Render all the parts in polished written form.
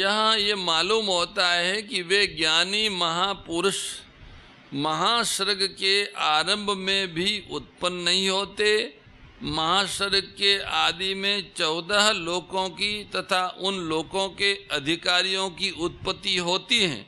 यहाँ ये मालूम होता है कि वे ज्ञानी महापुरुष महासर्ग के आरंभ में भी उत्पन्न नहीं होते। महासर्ग के आदि में 14 लोकों की तथा उन लोकों के अधिकारियों की उत्पत्ति होती है,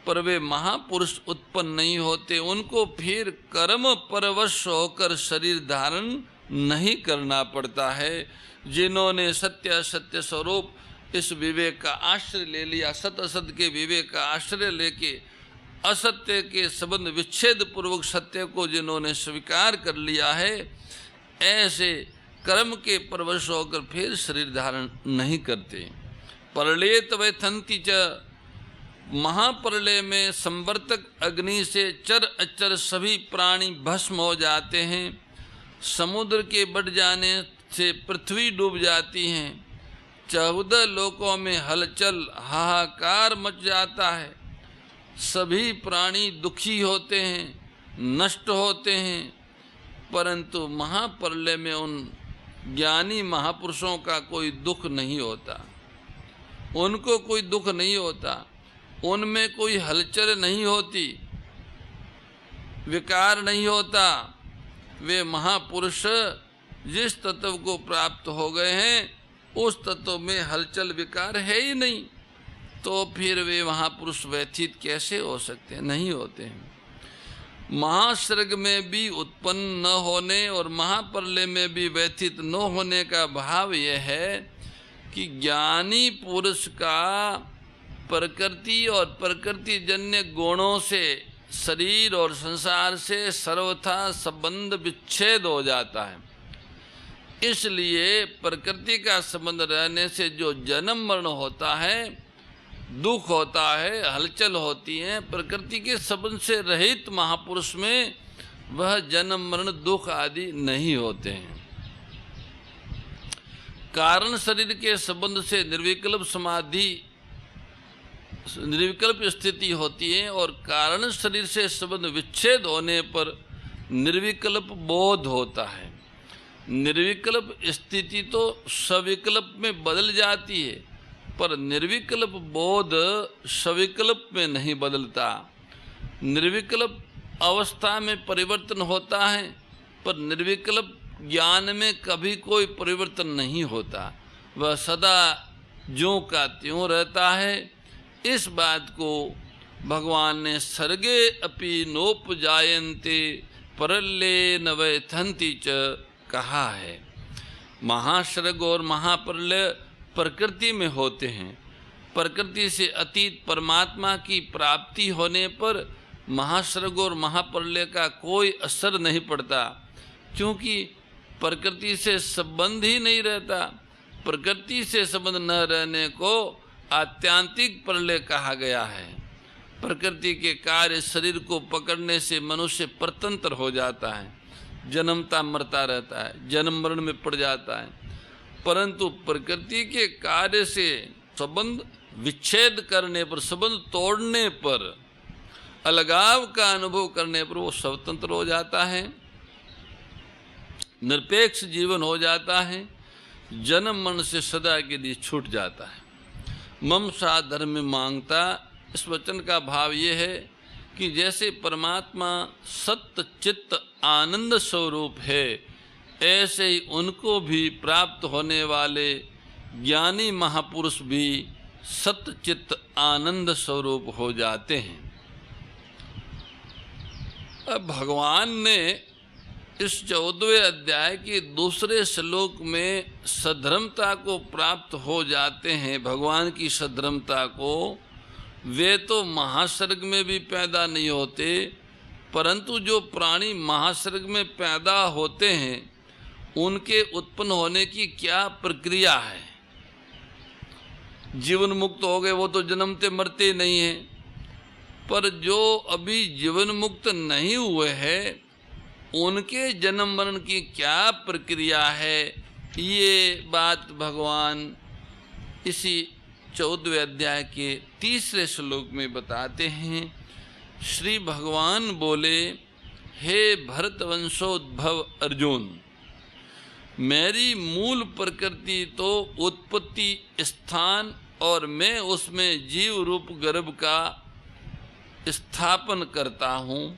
पर वे महापुरुष उत्पन्न नहीं होते। उनको फिर कर्म परवश होकर शरीर धारण नहीं करना पड़ता है। जिन्होंने सत्य सत्य स्वरूप इस विवेक का आश्रय ले लिया, सत असत के विवेक का आश्रय लेके असत्य के संबंध विच्छेद पूर्वक सत्य को जिन्होंने स्वीकार कर लिया है, ऐसे कर्म के परवश होकर फिर शरीर धारण नहीं करते। परलेत वैथंति च, महाप्रलय में संवर्तक अग्नि से चर अचर सभी प्राणी भस्म हो जाते हैं। समुद्र के बढ़ जाने से पृथ्वी डूब जाती है। 14 लोकों में हलचल हाहाकार मच जाता है। सभी प्राणी दुखी होते हैं, नष्ट होते हैं, परंतु महाप्रलय में उन ज्ञानी महापुरुषों का कोई दुख नहीं होता। उनको कोई दुख नहीं होता, उनमें कोई हलचल नहीं होती, विकार नहीं होता। वे महापुरुष जिस तत्व को प्राप्त हो गए हैं उस तत्व में हलचल विकार है ही नहीं, तो फिर वे महापुरुष व्यथित कैसे हो सकते हैं? नहीं होते हैं। महासर्ग में भी उत्पन्न न होने और महाप्रलय में भी व्यथित न होने का भाव यह है कि ज्ञानी पुरुष का प्रकृति और प्रकृति जन्य गुणों से शरीर और संसार से सर्वथा संबंध विच्छेद हो जाता है। इसलिए प्रकृति का संबंध रहने से जो जन्म मरण होता है, दुख होता है, हलचल होती है, प्रकृति के संबंध से रहित महापुरुष में वह जन्म मरण दुख आदि नहीं होते हैं। कारण शरीर के संबंध से निर्विकल्प समाधि, निर्विकल्प स्थिति होती है और कारण शरीर से संबंध विच्छेद होने पर निर्विकल्प बोध होता है। निर्विकल्प स्थिति तो सविकल्प में बदल जाती है, पर निर्विकल्प बोध सविकल्प में नहीं बदलता। निर्विकल्प अवस्था में परिवर्तन होता है, पर निर्विकल्प ज्ञान में कभी कोई परिवर्तन नहीं होता। वह सदा ज्यों का त्यों रहता है। इस बात को भगवान ने सर्गे अपि नोपजायन्ते परल्ये न व्यथन्ति च कहा है। महासर्ग और महाप्रलय प्रकृति में होते हैं। प्रकृति से अतीत परमात्मा की प्राप्ति होने पर महासर्ग और महाप्रलय का कोई असर नहीं पड़ता, क्योंकि प्रकृति से संबंध ही नहीं रहता। प्रकृति से संबंध न रहने को आत्यांतिक प्रलय कहा गया है। प्रकृति के कार्य शरीर को पकड़ने से मनुष्य परतंत्र हो जाता है, जन्मता मरता रहता है, जन्म मरण में पड़ जाता है। परंतु प्रकृति के कार्य से संबंध विच्छेद करने पर, संबंध तोड़ने पर, अलगाव का अनुभव करने पर वो स्वतंत्र हो जाता है, निरपेक्ष जीवन हो जाता है, जन्म मरण से सदा के लिए छूट जाता है। मम सा धर्म मांगता, इस वचन का भाव ये है कि जैसे परमात्मा सत्य चित्त आनंद स्वरूप है, ऐसे ही उनको भी प्राप्त होने वाले ज्ञानी महापुरुष भी सत्य चित्त आनंद स्वरूप हो जाते हैं। अब भगवान ने इस 14वें अध्याय के दूसरे श्लोक में सधर्मता को प्राप्त हो जाते हैं, भगवान की सधर्मता को। वे तो महासर्ग में भी पैदा नहीं होते, परंतु जो प्राणी महासर्ग में पैदा होते हैं उनके उत्पन्न होने की क्या प्रक्रिया है। जीवन मुक्त हो गए वो तो जन्मते मरते नहीं हैं, पर जो अभी जीवन मुक्त नहीं हुए हैं उनके जन्म मरण की क्या प्रक्रिया है, ये बात भगवान इसी 14वें अध्याय के तीसरे श्लोक में बताते हैं। श्री भगवान बोले, हे भरतवंशोद्भव अर्जुन, मेरी मूल प्रकृति तो उत्पत्ति स्थान और मैं उसमें जीव रूप गर्भ का स्थापन करता हूँ,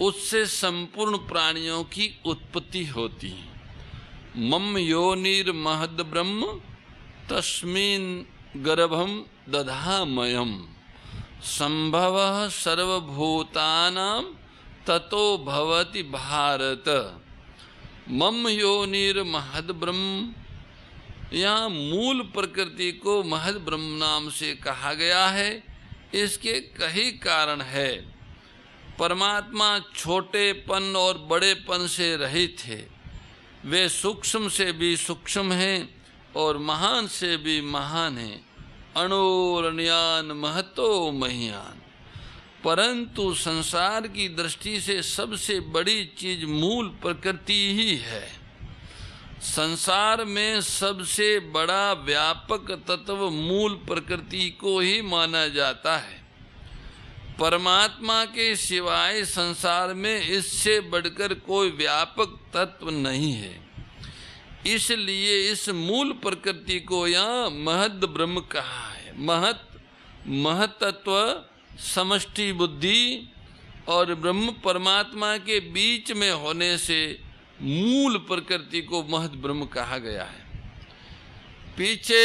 उससे संपूर्ण प्राणियों की उत्पत्ति होती है। मम योनिर महद ब्रह्म तस्मिन् गर्भम दधामयम् संभवः सर्वभूतानां ततो भवति भारत। मम योनिर महद ब्रह्म, यहाँ मूल प्रकृति को महद ब्रह्म नाम से कहा गया है। इसके कई कारण है। परमात्मा छोटेपन और बड़ेपन से रहित है। वे सूक्ष्म से भी सूक्ष्म हैं और महान से भी महान हैं। अणोरणयान महतो महीयान। परंतु संसार की दृष्टि से सबसे बड़ी चीज मूल प्रकृति ही है। संसार में सबसे बड़ा व्यापक तत्व मूल प्रकृति को ही माना जाता है। परमात्मा के सिवाय संसार में इससे बढ़कर कोई व्यापक तत्व नहीं है। इसलिए इस मूल प्रकृति को यहाँ महद ब्रह्म कहा है। महतत्व समष्टि बुद्धि और ब्रह्म परमात्मा के बीच में होने से मूल प्रकृति को महद ब्रह्म कहा गया है। पीछे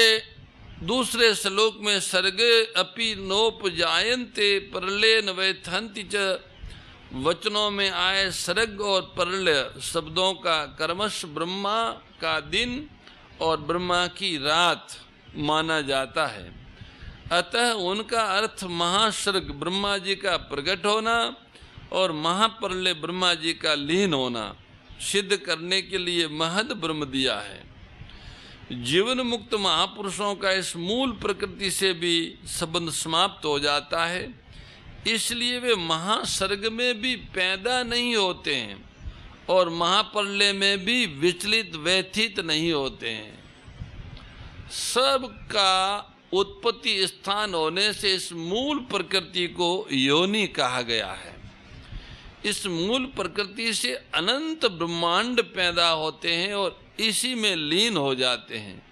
दूसरे श्लोक में सर्गे अपि नोपजायन्ते परलेन वैथन्ति च वचनों में आए सर्ग और परलय शब्दों का कर्मश ब्रह्मा का दिन और ब्रह्मा की रात माना जाता है। अतः उनका अर्थ महासर्ग ब्रह्मा जी का प्रकट होना और महाप्रलय ब्रह्मा जी का लीन होना सिद्ध करने के लिए महद ब्रह्म दिया है। जीवन मुक्त महापुरुषों का इस मूल प्रकृति से भी संबंध समाप्त हो जाता है। इसलिए वे महासर्ग में भी पैदा नहीं होते हैं और महाप्रलय में भी विचलित व्यथित नहीं होते हैं। सबका उत्पत्ति स्थान होने से इस मूल प्रकृति को योनि कहा गया है। इस मूल प्रकृति से अनंत ब्रह्मांड पैदा होते हैं और इसी में लीन हो जाते हैं।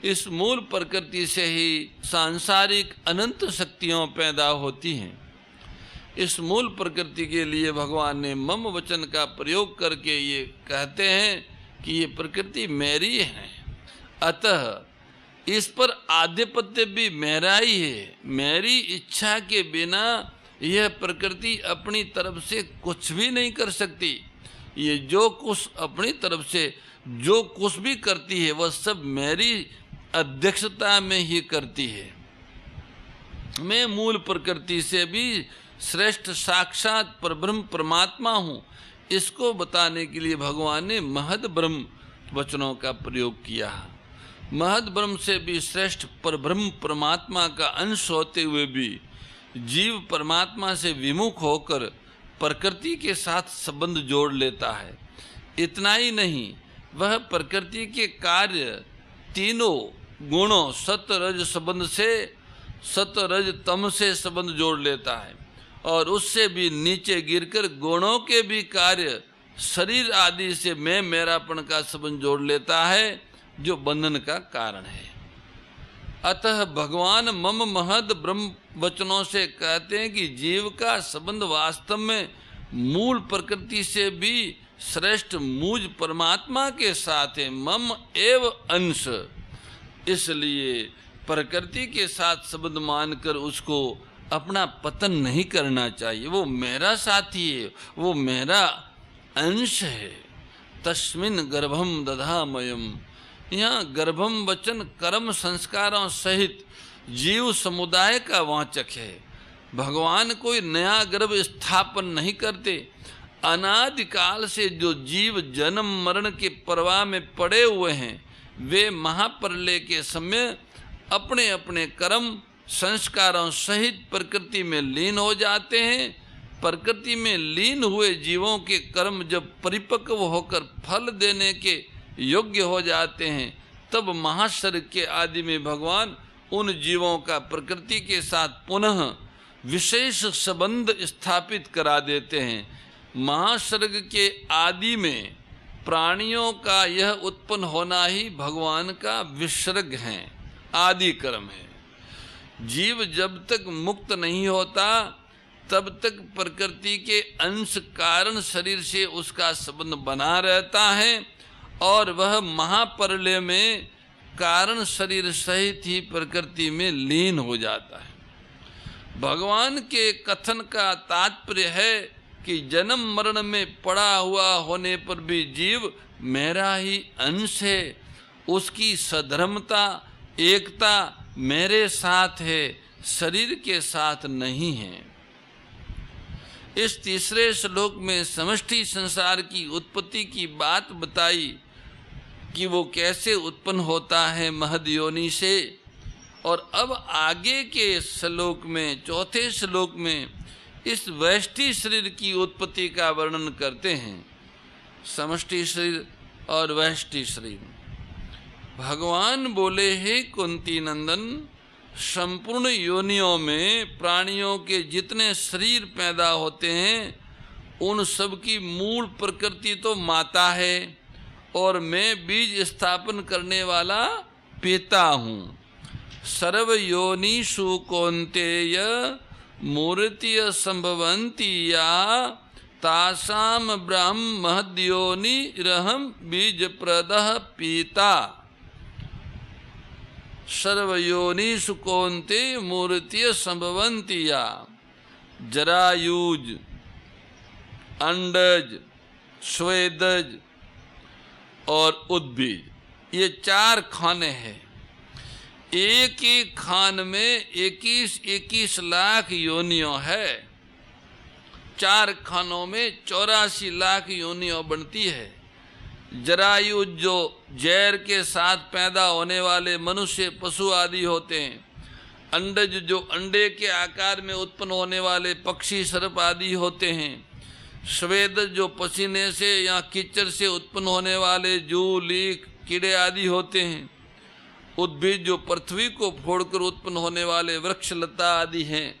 इस मूल प्रकृति से ही सांसारिक अनंत शक्तियाँ पैदा होती हैं। इस मूल प्रकृति के लिए भगवान ने मम वचन का प्रयोग करके ये कहते हैं कि ये प्रकृति मेरी है, अतः इस पर आधिपत्य भी मेरा ही है। मेरी इच्छा के बिना यह प्रकृति अपनी तरफ से कुछ भी नहीं कर सकती। ये जो कुछ अपनी तरफ से जो कुछ भी करती है वह सब मेरी अध्यक्षता में ही करती है। मैं मूल प्रकृति से भी श्रेष्ठ साक्षात परब्रह्म परमात्मा हूँ। इसको बताने के लिए भगवान ने महद ब्रह्म वचनों का प्रयोग किया। महद ब्रह्म से भी श्रेष्ठ परब्रह्म परमात्मा का अंश होते हुए भी जीव परमात्मा से विमुख होकर प्रकृति के साथ संबंध जोड़ लेता है। इतना ही नहीं, वह प्रकृति के कार्य तीनों गुणों सत रज संबंध से सत रज तम से संबंध जोड़ लेता है और उससे भी नीचे गिरकर गुणों के भी कार्य शरीर आदि से मैं मेरापन का संबंध जोड़ लेता है, जो बंधन का कारण है। अतः भगवान मम महद ब्रह्म वचनों से कहते हैं कि जीव का संबंध वास्तव में मूल प्रकृति से भी श्रेष्ठ मुझ परमात्मा के साथ है। मम एव अंश। इसलिए प्रकृति के साथ संबंध मानकर उसको अपना पतन नहीं करना चाहिए। वो मेरा साथी है, वो मेरा अंश है। तस्मिन् गर्भम दधामयम्। यहाँ गर्भम वचन कर्म संस्कारों सहित जीव समुदाय का वाचक है। भगवान कोई नया गर्भ स्थापन नहीं करते। अनादिकाल से जो जीव जन्म मरण के प्रवाह में पड़े हुए हैं, वे महाप्रलय के समय अपने अपने कर्म संस्कारों सहित प्रकृति में लीन हो जाते हैं। प्रकृति में लीन हुए जीवों के कर्म जब परिपक्व होकर फल देने के योग्य हो जाते हैं, तब महासर्ग के आदि में भगवान उन जीवों का प्रकृति के साथ पुनः विशेष संबंध स्थापित करा देते हैं। महासर्ग के आदि में प्राणियों का यह उत्पन्न होना ही भगवान का विसर्ग है, आदि कर्म है। जीव जब तक मुक्त नहीं होता तब तक प्रकृति के अंश कारण शरीर से उसका संबंध बना रहता है और वह महाप्रलय में कारण शरीर सहित ही प्रकृति में लीन हो जाता है। भगवान के कथन का तात्पर्य है कि जन्म मरण में पड़ा हुआ होने पर भी जीव मेरा ही अंश है, उसकी सधर्मता एकता मेरे साथ है, शरीर के साथ नहीं है। इस तीसरे श्लोक में समष्टि संसार की उत्पत्ति की बात बताई कि वो कैसे उत्पन्न होता है महद योनि से। और अब आगे के श्लोक में, चौथे श्लोक में इस वैष्टि शरीर की उत्पत्ति का वर्णन करते हैं। समष्टि शरीर और वैष्टि शरीर। भगवान बोले, हे कुंती नंदन, संपूर्ण योनियों में प्राणियों के जितने शरीर पैदा होते हैं उन सब की मूल प्रकृति तो माता है और मैं बीज स्थापन करने वाला पिता हूँ। सर्व योनिषु कौन्तेय मूर्तिय संभवन्ति या तासाम ब्रह्म महद्योनिरहं बीज प्रदः पिता। सर्वयोनिषु कौन्तेय मूर्तिय संभवन्ति या जरायुज, अंडज, स्वेदज और उद्बीज, ये 4 खाने हैं। एक एक खान में 21 लाख योनियों है। 4 खानों में 84 लाख योनियों बनती है। जरायुज जो जहर के साथ पैदा होने वाले मनुष्य पशु आदि होते हैं, अंडज जो अंडे के आकार में उत्पन्न होने वाले पक्षी सर्प आदि होते हैं, स्वेदज जो पसीने से या कीचड़ से उत्पन्न होने वाले जू, लीक, कीड़े आदि होते हैं, उद्भिद जो पृथ्वी को फोड़कर उत्पन्न होने वाले वृक्ष लता आदि हैं।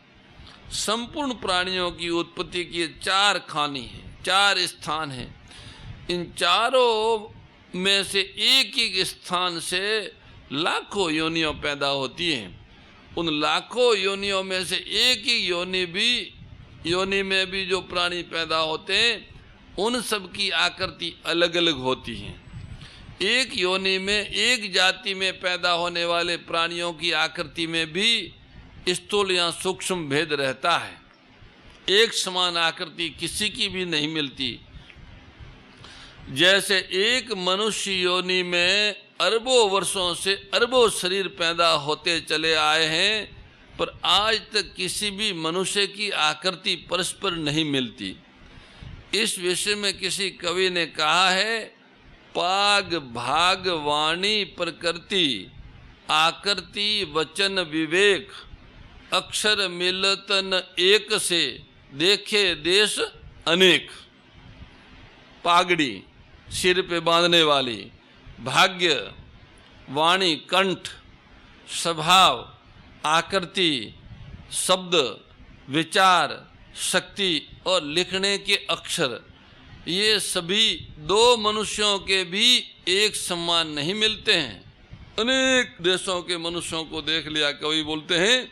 संपूर्ण प्राणियों की उत्पत्ति की 4 खानी हैं, 4 स्थान हैं। इन चारों में से एक एक स्थान से लाखों योनियों पैदा होती हैं। उन लाखों योनियों में से एक एक योनि में भी जो प्राणी पैदा होते हैं उन सब की आकृति अलग अलग होती हैं। एक योनि में, एक जाति में पैदा होने वाले प्राणियों की आकृति में भी स्थूल या सूक्ष्म भेद रहता है। एक समान आकृति किसी की भी नहीं मिलती। जैसे एक मनुष्य योनि में अरबों वर्षों से अरबों शरीर पैदा होते चले आए हैं, पर आज तक किसी भी मनुष्य की आकृति परस्पर नहीं मिलती। इस विषय में किसी कवि ने कहा है, पाग भाग वाणी प्रकृति आकृति वचन विवेक अक्षर मिलतन एक से देखे देश अनेक। पागड़ी सिर पे बांधने वाली, भाग्य, वाणी, कंठ, स्वभाव, आकृति, शब्द, विचार, शक्ति और लिखने के अक्षर, ये सभी 2 मनुष्यों के भी एक समान नहीं मिलते हैं। अनेक देशों के मनुष्यों को देख लिया, कवि बोलते हैं,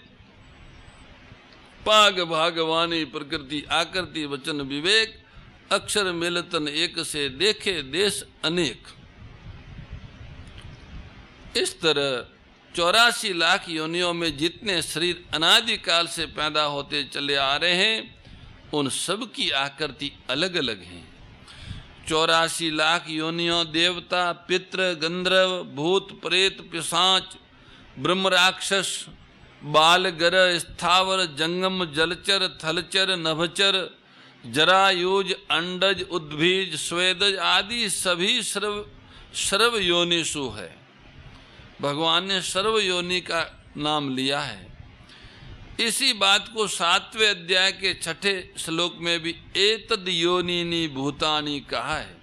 पाग भाग वाणी प्रकृति आकृति वचन विवेक अक्षर मिलतन एक से देखे देश अनेक। इस तरह 84 लाख योनियों में जितने शरीर अनादिकाल से पैदा होते चले आ रहे हैं उन सब की आकृति अलग अलग है। 84 लाख योनियों देवता, पितृ, गंधर्व, भूत, प्रेत, पिशाच, ब्रह्म, राक्षस, बाल, गर, स्थावर, जंगम, जलचर, थलचर, नभचर, जरायुज, अंडज, उद्भिज, स्वेदज आदि सभी सर्व योनिषु है। भगवान ने सर्व योनि का नाम लिया है। इसी बात को 7वें अध्याय के 6ठे श्लोक में भी एतद योनिनी भूतानि कहा है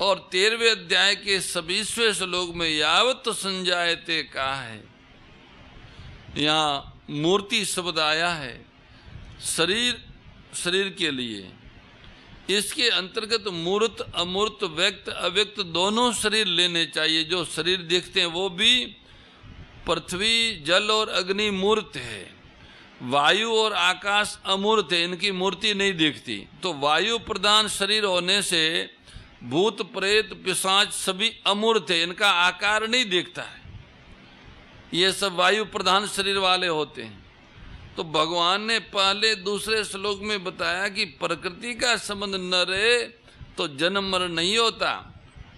और 13वें अध्याय के 26वें श्लोक में यावत संजायते कहा है। यहाँ मूर्ति शब्द आया है शरीर के लिए। इसके अंतर्गत मूर्त, अमूर्त, व्यक्त, अव्यक्त दोनों शरीर लेने चाहिए। जो शरीर देखते हैं वो भी पृथ्वी जल और अग्नि मूर्त है, वायु और आकाश अमूर्त है, इनकी मूर्ति नहीं दिखती। तो वायु प्रधान शरीर होने से भूत प्रेत पिशाच सभी अमूर्त है, इनका आकार नहीं दिखता है, ये सब वायु प्रधान शरीर वाले होते हैं। तो भगवान ने पहले दूसरे श्लोक में बताया कि प्रकृति का संबंध न रहे तो जन्म मरण नहीं होता,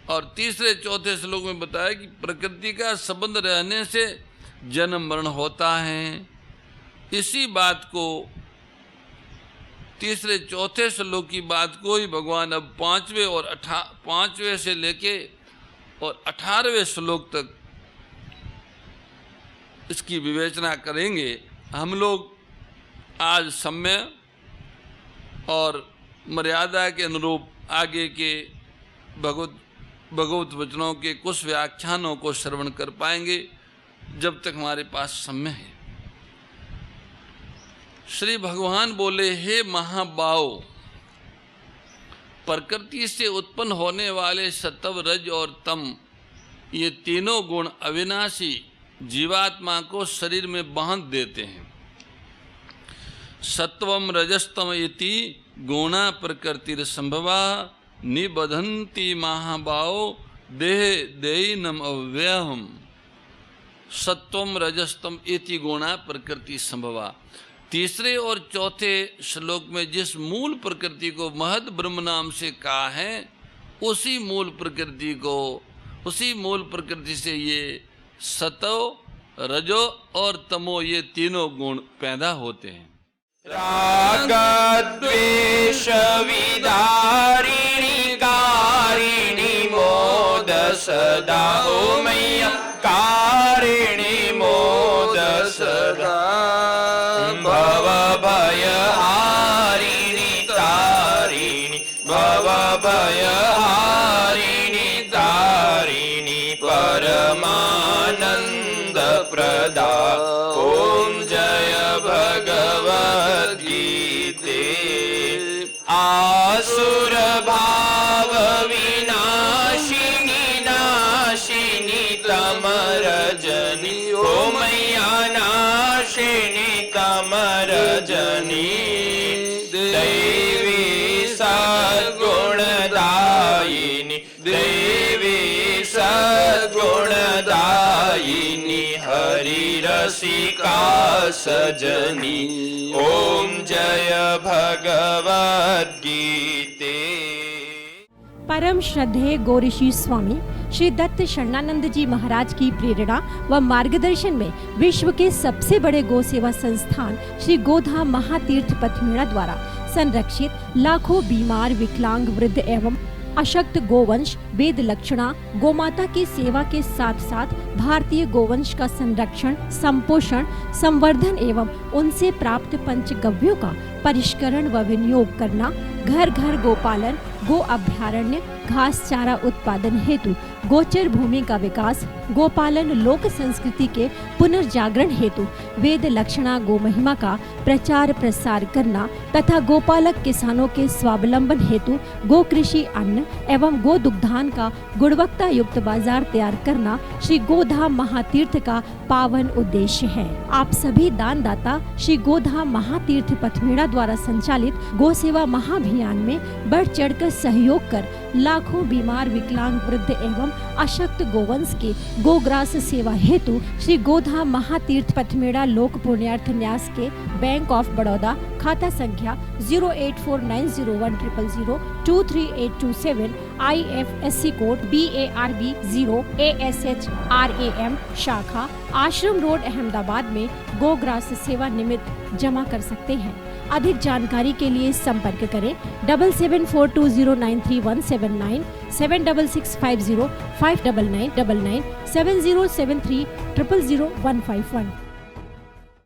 और तीसरे चौथे श्लोक में बताया कि प्रकृति का संबंध रहने से जन्म मरण होता है। इसी बात को, तीसरे चौथे श्लोक की बात को ही भगवान अब पांचवें से लेके और 18वें श्लोक तक इसकी विवेचना करेंगे। हम लोग आज समय और मर्यादा के अनुरूप आगे के भगवत वचनों के कुछ व्याख्यानों को श्रवण कर पाएंगे जब तक हमारे पास समय है। श्री भगवान बोले, हे महाबाहो, प्रकृति से उत्पन्न होने वाले सत्व रज और तम, ये तीनों गुण अविनाशी जीवात्मा को शरीर में बांध देते हैं। सत्वम रजस्तम इति गुणा प्रकृतिर संभवा निबधन्ति महाबाहो देह देयिनम अव्ययम। सत्वम रजस्तम इति गुणा प्रकृति संभवा। तीसरे और चौथे श्लोक में जिस मूल प्रकृति को महद ब्रह्म नाम से कहा है, उसी मूल प्रकृति से ये सतो, रजो और तमो, ये तीनों गुण पैदा होते हैं। राग द्वेष विदारिणी कारिणी मोद सदा, ओ मैया कारिणी मोद सदा। भव भय हारिणी तारिणी, भव भय हारिणी तारिणी, परमानंद प्रदा। ओम जय भगवद्गीते। आसुर भाव विनाशिनी नाशिनी तमरजनी, ओ मैया नाशिनी तमरजनी। दैवी सद्गुणदायिनी, दैवी सद्गुणदायिनी, हरि रसिका सजनी। ओम जय भगवद्गीते। परम श्रद्धेय गौरीशी स्वामी श्री दत्त शरणानंद जी महाराज की प्रेरणा व मार्गदर्शन में विश्व के सबसे बड़े गौ सेवा संस्थान श्री गोधाम महातीर्थ पथमेड़ा द्वारा संरक्षित लाखों बीमार, विकलांग, वृद्ध एवं अशक्त गोवंश वेद लक्षणा गोमाता की सेवा के साथ साथ भारतीय गोवंश का संरक्षण, संपोषण, संवर्धन एवं उनसे प्राप्त पंचगव्यों का परिष्करण व विनियोग करना, घर घर गोपालन, गो अभ्यारण्य, घास चारा उत्पादन हेतु गोचर भूमि का विकास, गोपालन लोक संस्कृति के पुनर्जागरण हेतु वेद लक्षणा गो महिमा का प्रचार प्रसार करना तथा गोपालक किसानों के स्वावलंबन हेतु गो कृषि अन्न एवं गो दुग्धान का गुणवत्ता युक्त बाजार तैयार करना श्री गोधाम महातीर्थ का पावन उद्देश्य है। आप सभी दानदाता श्री गोधाम महातीर्थ पथमेड़ा द्वारा संचालित गो सेवा महाअभियान में बढ़ चढ़कर सहयोग कर लाखों बीमार, विकलांग, वृद्ध एवं अशक्त गोवंश के गोग्रास सेवा हेतु श्री गोधाम महातीर्थ पथमेड़ा लोक पुण्यार्थ न्यास के बैंक ऑफ बड़ौदा खाता संख्या 084901000238827 IFSC कोड BARB 0 ASHRAM शाखा आश्रम रोड अहमदाबाद में गोग्रास सेवा निमित्त जमा कर सकते हैं। अधिक जानकारी के लिए संपर्क करें 7742093179 7665059999 7073000151।